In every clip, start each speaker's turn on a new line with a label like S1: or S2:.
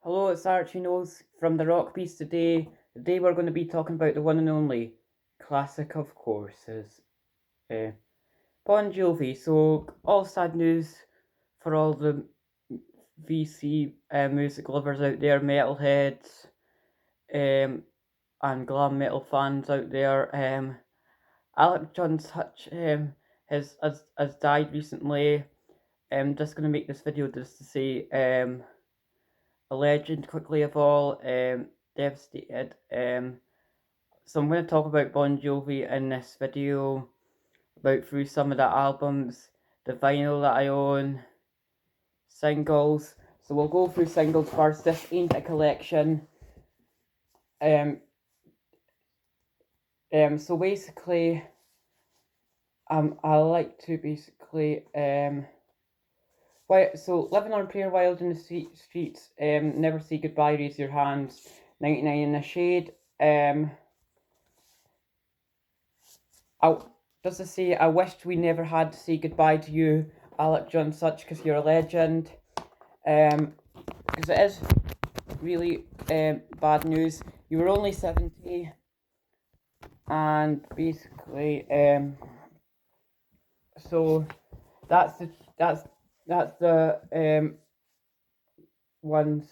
S1: Hello, it's Archie Nose from the Rock Beast today. Today we're going to be talking about the one and only classic, of course, is uh, Bon Jovi. So, all sad news for all the VC music lovers out there, metalheads, um, and glam metal fans out there. Alec Such has died recently. I'm just going to make this video just to say a legend quickly of all, devastated. So I'm going to talk about Bon Jovi in this video, about through some of the albums, the vinyl that I own, singles. So we'll go through singles first. This ain't a collection. Um, so basically, I like to basically, so living on prayer wild in the streets, never say goodbye, raise your hands, 99 in the shade, I just to say, I wished we never had to say goodbye to you, Alec Such, because you're a legend. Because it is really bad news. You were only 70, and basically, so that's the ones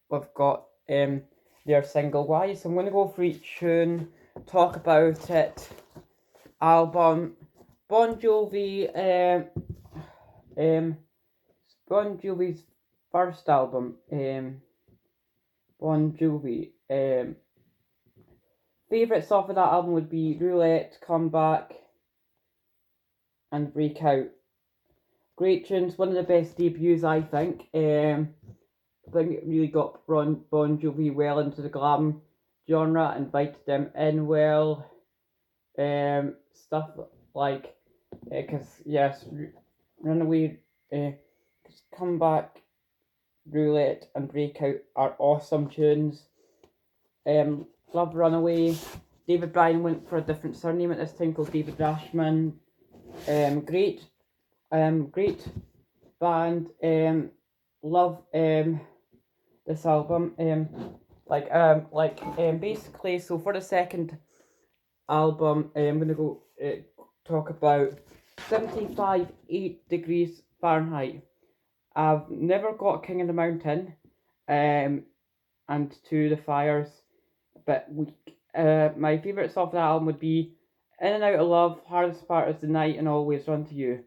S1: we've got their single wise. So I'm going to go for each tune, talk about it. Album, Bon Jovi, Bon Jovi's first album, Bon Jovi. Favourites off of that album would be Roulette, Comeback, and Breakout. Great tunes, one of the best debuts, I think. I think it really got Bon Jovi well into the glam genre, invited them in well. Stuff like, because yes, Runaway, Comeback, Roulette, and Breakout are awesome tunes. Love Runaway. David Bryan went for a different surname at this time, called David Rashman. Great band. Love this album. Basically, so for the second album, I'm gonna go talk about 75 degrees Fahrenheit. I've never got King of the Mountain, and To the Fires, but my favourites off that album would be In and Out of Love, Hardest Part is the Night, and Always Run to You.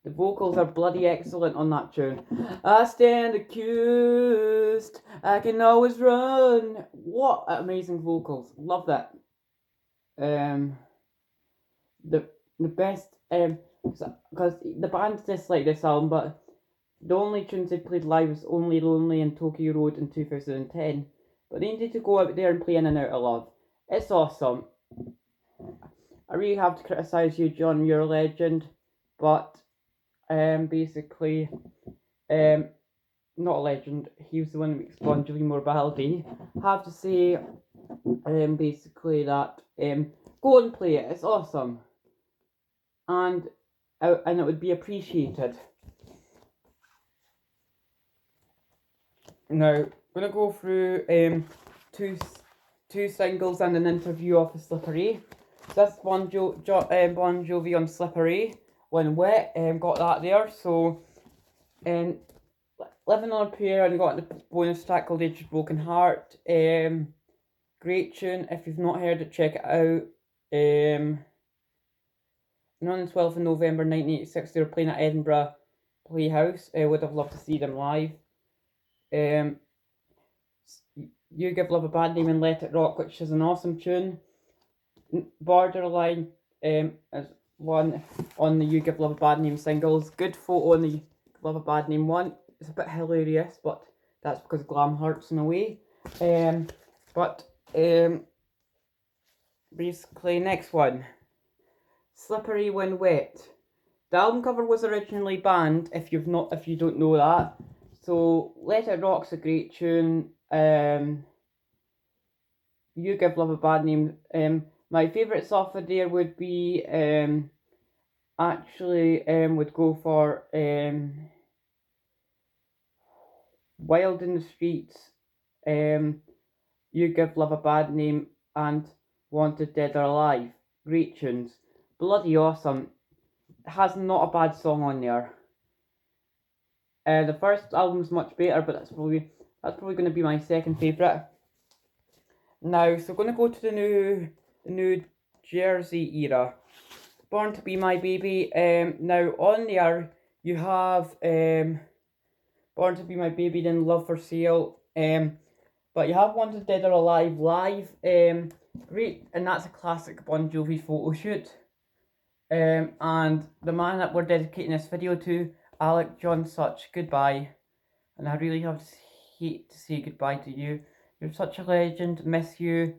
S1: The vocals are bloody excellent on that tune. I stand accused, I can always run. What amazing vocals! Love that. The best because the band dislike this album, but the only tunes they played live was Only Lonely and Tokyo Road in 2010. But they needed to go out there and play In and Out of Love. It's awesome. I really have to criticise you, John. You're a legend, but basically, not a legend. He was the one who makes Bon Jovi more baldy. Have to say, basically that go and play it. It's awesome, and it would be appreciated. Now, I'm gonna go through two singles and an interview off of Slippery. So that's Bon Jovi on Slippery. When Wet, got that there. So, Living on a Prayer, and got the bonus track called Age of Broken Heart. Great tune. If you've not heard it, check it out. And on the 12th of November 1986, they were playing at Edinburgh Playhouse. I would have loved to see them live. You Give Love a Bad Name and Let It Rock, which is an awesome tune. Borderline is one on the You Give Love a Bad Name singles. Good photo on the You Give Love a Bad Name one. It's a bit hilarious, but that's because glam hurts in a way. Basically, next one, Slippery When Wet. The album cover was originally banned. If you don't know that. So Let It Rock's a great tune. You Give Love a Bad Name. My favourites off of there would be would go for Wild in the Streets, You Give Love a Bad Name, and Wanted Dead or Alive. Great tunes. Bloody awesome. It has not a bad song on there. The first album's much better, but that's probably going to be my second favourite. Now, so going to go to the New Jersey era. Born to Be My Baby. Now on there you have Born to Be My Baby, then Love for Sale. But you have Wanted Dead or Alive live. Great, and that's a classic Bon Jovi photo shoot. And the man that we're dedicating this video to, Alec John Such, goodbye. And I really hate to say goodbye to you. You're such a legend, miss you,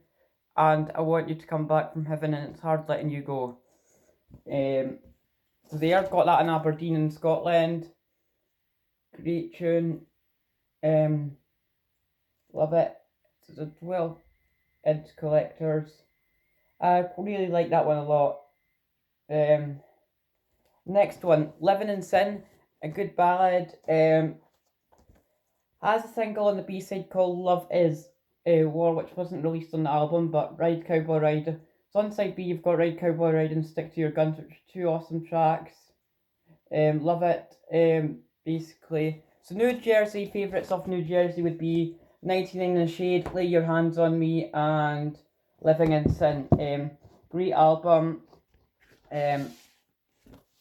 S1: and I want you to come back from heaven, and it's hard letting you go. So they have got that in Aberdeen in Scotland. Great tune. Love it. It's a 12-inch collectors. I really like that one a lot. Next one, Living in Sin, a good ballad. Has a single on the B-side called Love Is War, which wasn't released on the album, but Ride Cowboy Ride. So on side B you've got Ride Cowboy Ride and Stick to Your Guns, which are two awesome tracks. Love it. Basically. So New Jersey, favourites of New Jersey would be 99 in the Shade, Lay Your Hands on Me, and Living in Sin. Great album.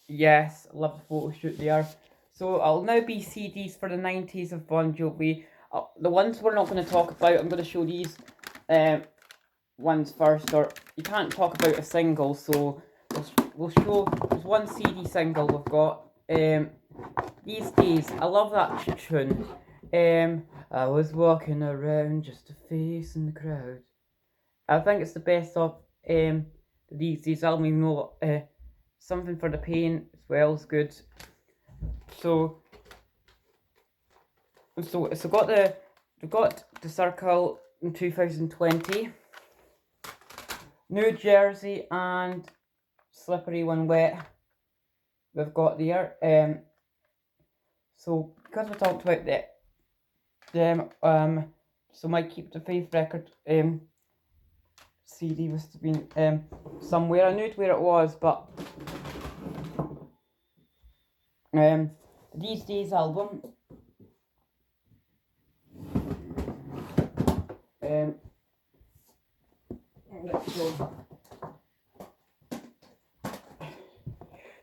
S1: Yes, I love the photo shoot there. So I'll now be CDs for the 90s of Bon Jovi. The ones we're not going to talk about, I'm going to show these ones first. Or you can't talk about a single, so we'll show. There's one CD single we've got. These Days, I love that tune. I was walking around just a face in the crowd. I think it's the best of These Days album, even though Something for the Pain as well is good. So we've got the Circle in 2020, New Jersey and Slippery When Wet. We've got there. So because we talked about them, so my Keep the Faith record CD must have been somewhere. I knew where it was, but These Days album.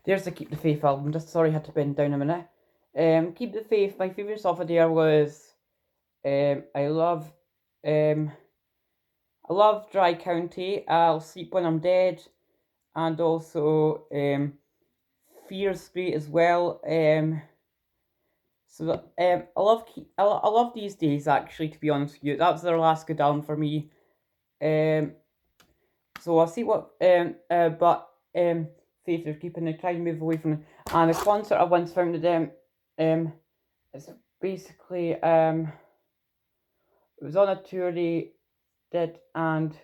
S1: There's the Keep the Faith album. Just sorry, I had to bend down a minute. Keep the Faith. My favourites off of there was I love Dry County. I'll Sleep When I'm Dead, and also Fear's great as well. So I love These Days, actually, to be honest with you. That was their last good album for me. So I'll see what Faith they're keeping. They try to move away from it. And the concert I once found to them, it's basically it was on a tour they did, and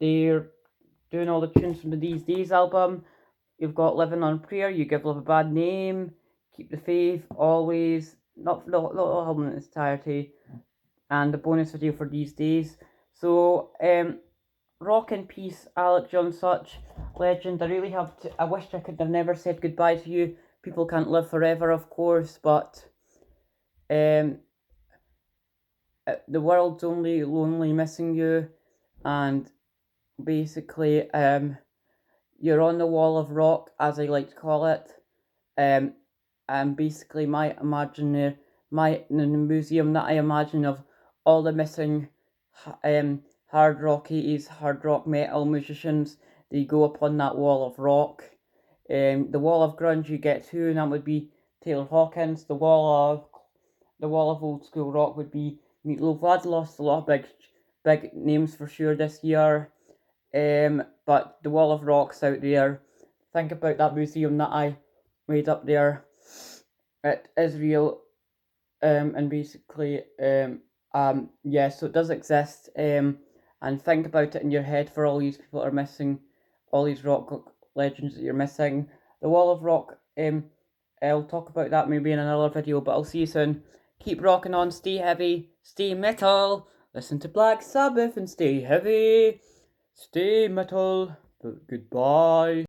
S1: they're doing all the tunes from the These Days album. You've got Living on Prayer, You Give Love a Bad Name, Keep the Faith, Always, not the album in its entirety, and the bonus video for These Days. So, rock in peace, Alec John Such, legend. I wish I could have never said goodbye to you. People can't live forever, of course, but the world's only lonely missing you, and basically, you're on the wall of rock, as I like to call it. And basically the museum that I imagine of all the missing hard rock 80s, hard rock metal musicians, they go upon that wall of rock. The wall of grunge you get to, and that would be Taylor Hawkins. The wall of old school rock would be Meatloaf. Lads lost a lot of big names for sure this year. But the wall of rock's out there. Think about that museum that I made up there at Israel. And basically, yeah, so it does exist. And think about it in your head for all these people that are missing, all these rock legends that you're missing. The wall of rock, I'll talk about that maybe in another video, but I'll see you soon. Keep rocking on, stay heavy, stay metal. Listen to Black Sabbath and stay heavy. Stay metal. Goodbye.